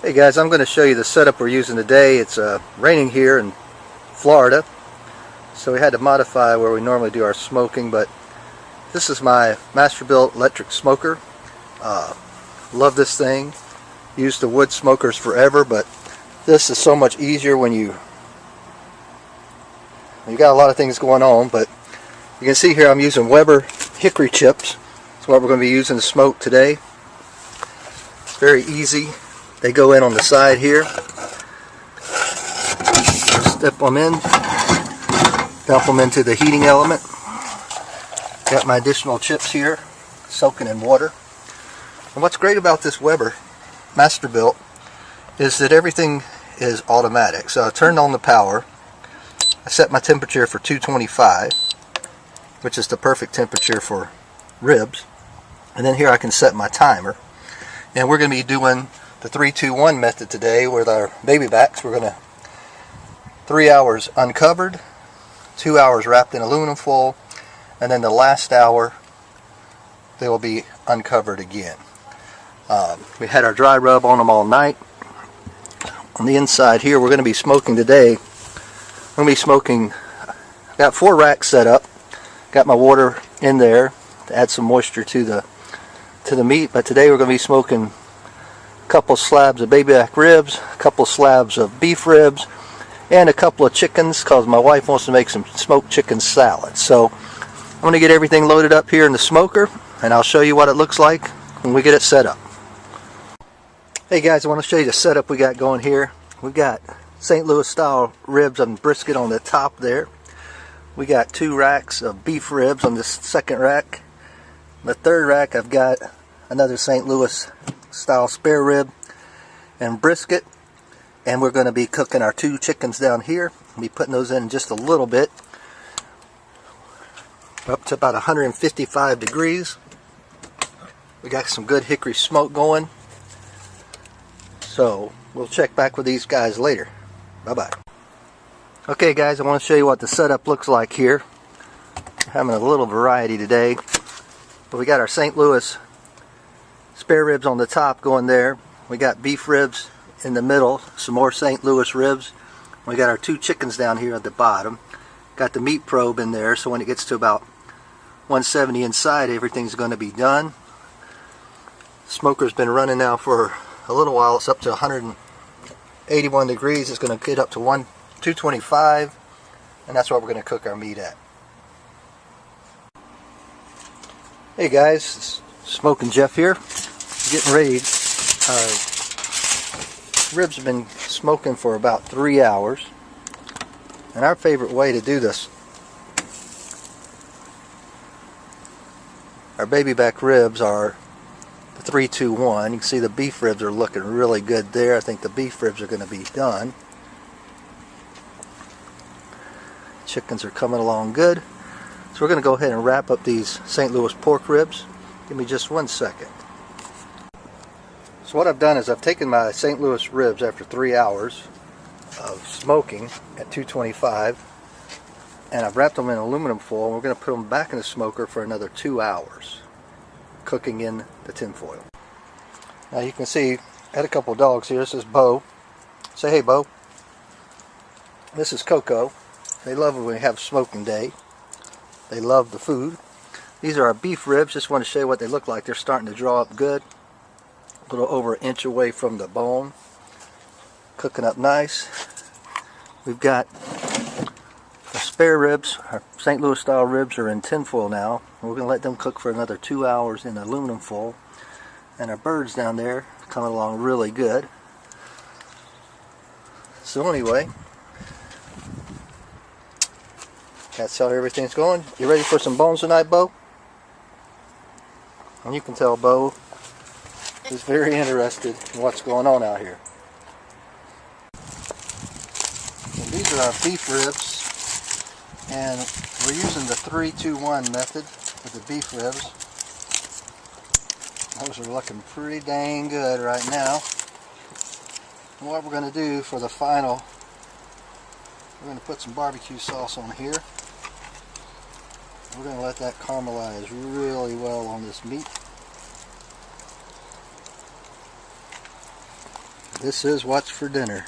Hey guys, I'm going to show you the setup we're using today. It's raining here in Florida, so we had to modify where we normally do our smoking, but this is my Masterbuilt electric smoker. Love this thing. Used the wood smokers forever, but this is so much easier when you got a lot of things going on. But you can see here I'm using Weber hickory chips. That's what we're going to be using to smoke today. It's very easy. They go in on the side here. Step them in. Dump them into the heating element. Got my additional chips here, soaking in water. And what's great about this Weber Masterbuilt is that everything is automatic. So I turned on the power. I set my temperature for 225, which is the perfect temperature for ribs. And then here I can set my timer. And we're going to be doing the 3-2-1 method today with our baby backs. We're going to 3 hours uncovered, 2 hours wrapped in aluminum foil, and then the last hour they will be uncovered again. We had our dry rub on them all night. On the inside here, we're going to be smoking today. I'm going to be smoking, got 4 racks set up. Got my water in there to add some moisture to the meat, but today we're going to be smoking couple slabs of baby back ribs, a couple slabs of beef ribs, and a couple of chickens because my wife wants to make some smoked chicken salad. So I'm going to get everything loaded up here in the smoker, and I'll show you what it looks like when we get it set up. Hey guys, I want to show you the setup we got going here. We've got St. Louis style ribs and brisket on the top there. We got 2 racks of beef ribs on this second rack. The third rack I've got another St. Louis style spare rib and brisket, and we're going to be cooking our 2 chickens down here. We'll be putting those in just a little bit, up to about 155 degrees. We got some good hickory smoke going, so we'll check back with these guys later. Bye bye. Okay guys, I want to show you what the setup looks like here. We're having a little variety today, but we got our St. Louis spare ribs on the top going there. We got beef ribs in the middle, some more St. Louis ribs. We got our 2 chickens down here at the bottom. Got the meat probe in there, so when it gets to about 170 inside, everything's going to be done. Smoker's been running now for a little while. It's up to 181 degrees. It's going to get up to 225, and that's where we're going to cook our meat at. Hey guys, Smoking Jeff here. Getting ready. Ribs have been smoking for about 3 hours, and our favorite way to do this, our baby back ribs, are the 3-2-1. You can see the beef ribs are looking really good there. I think the beef ribs are going to be done. Chickens are coming along good. So we're going to go ahead and wrap up these St. Louis pork ribs. Give me just 1 second. So what I've done is I've taken my St. Louis ribs after 3 hours of smoking at 225, and I've wrapped them in aluminum foil, and we're going to put them back in the smoker for another 2 hours, cooking in the tin foil. Now you can see I had a couple of dogs here. This is Bo. Say hey, Bo. This is Coco. They love it when we have smoking day. They love the food. These are our beef ribs. Just want to show you what they look like. They're starting to draw up good. A little over 1 inch away from the bone. Cooking up nice. We've got the spare ribs. Our St. Louis style ribs are in tin foil now. We're going to let them cook for another 2 hours in aluminum foil. And our birds down there coming along really good. So anyway, that's how everything's going. You ready for some bones tonight, Bo? And you can tell Bo is very interested in what's going on out here. And these are our beef ribs, and we're using the 3-2-1 method with the beef ribs. Those are looking pretty dang good right now. And what we're going to do for the final, we're going to put some barbecue sauce on here. We're going to let that caramelize really well on this meat. This is what's for dinner.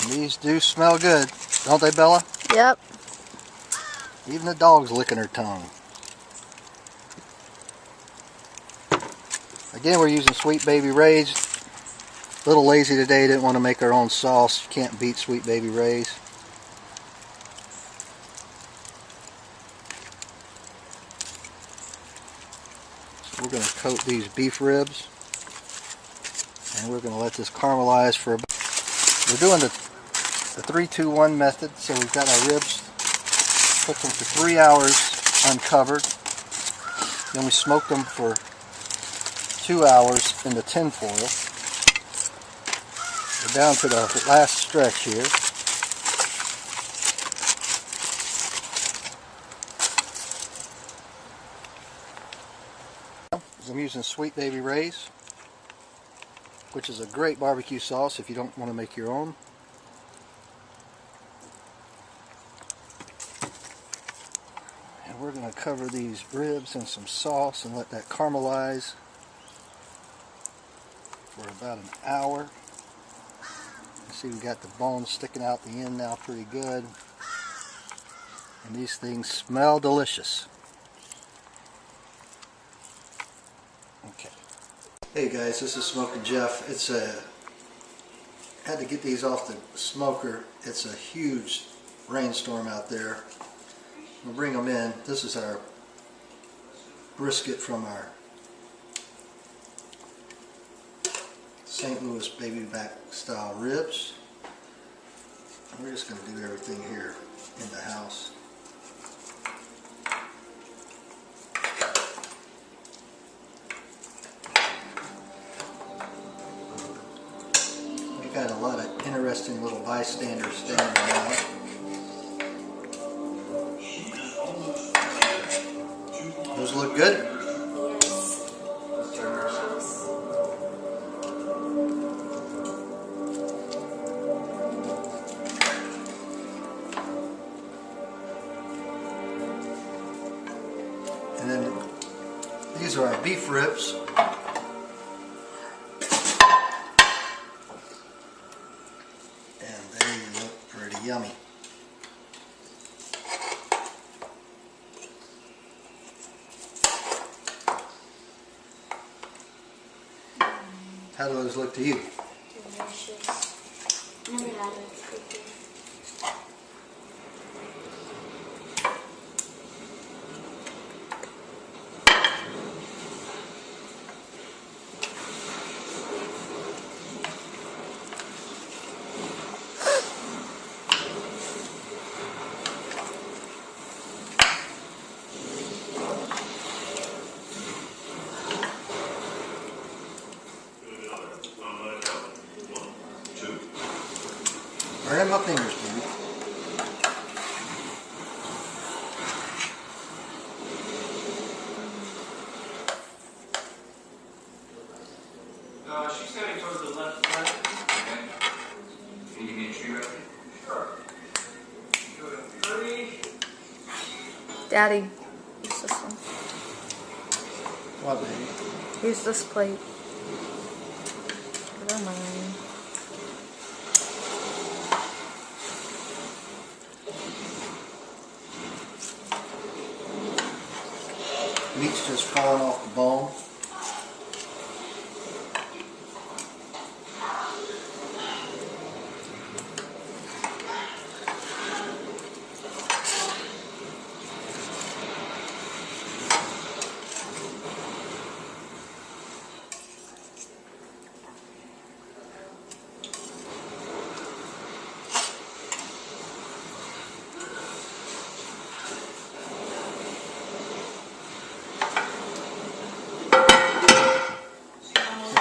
And these do smell good, don't they, Bella? Yep. Even the dog's licking her tongue. Again, we're using Sweet Baby Ray's. A little lazy today, didn't want to make our own sauce. You can't beat Sweet Baby Ray's. So we're going to coat these beef ribs. And we're going to let this caramelize for about... We're doing the 3-2-1 method, so we've got our ribs cooked them for 3 hours uncovered. Then we smoked them for 2 hours in the tin foil. We're down to the last stretch here. I'm using Sweet Baby Ray's, which is a great barbecue sauce if you don't want to make your own. And we're going to cover these ribs in some sauce and let that caramelize for about an hour. You see we got the bones sticking out the end now pretty good. And these things smell delicious. Okay. Hey guys, this is Smoking Jeff. Had to get these off the smoker. It's a huge rainstorm out there. We'll bring them in. This is our brisket from our St. Louis baby back style ribs. And we're just going to do everything here in the house. We've got a lot of interesting little bystanders standing around. Those look good? Yes. And then these are our beef ribs. And they look pretty yummy. How do those look to you? Delicious. Never had it before. Burn my fingers, dude. She's standing towards the left side. Okay. Can you give me a tree right there? Sure. Go to 3. Daddy, use this one. What, baby? Use this plate. Put it on mine. Meat's just falling off the bone.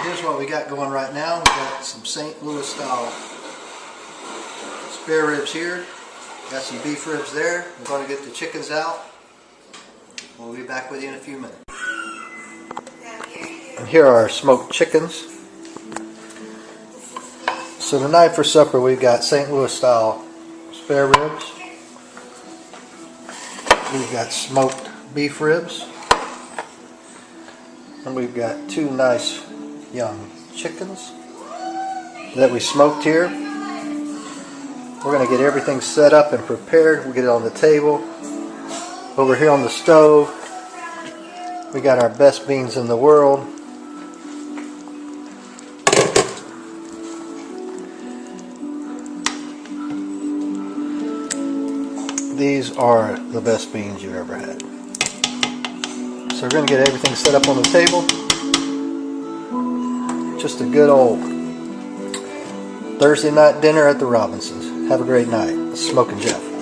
Here's what we got going right now. We got some St. Louis style spare ribs here. Got some beef ribs there. We're going to get the chickens out. We'll be back with you in a few minutes. And here are our smoked chickens. So tonight for supper we've got St. Louis style spare ribs. We've got smoked beef ribs. And we've got 2 nice young chickens that we smoked here. We're going to get everything set up and prepared. We'll get it on the table. Over here on the stove, we got our best beans in the world. These are the best beans you've ever had. So we're going to get everything set up on the table. Just a good old Thursday night dinner at the Robinsons. Have a great night. Smoking Jeff.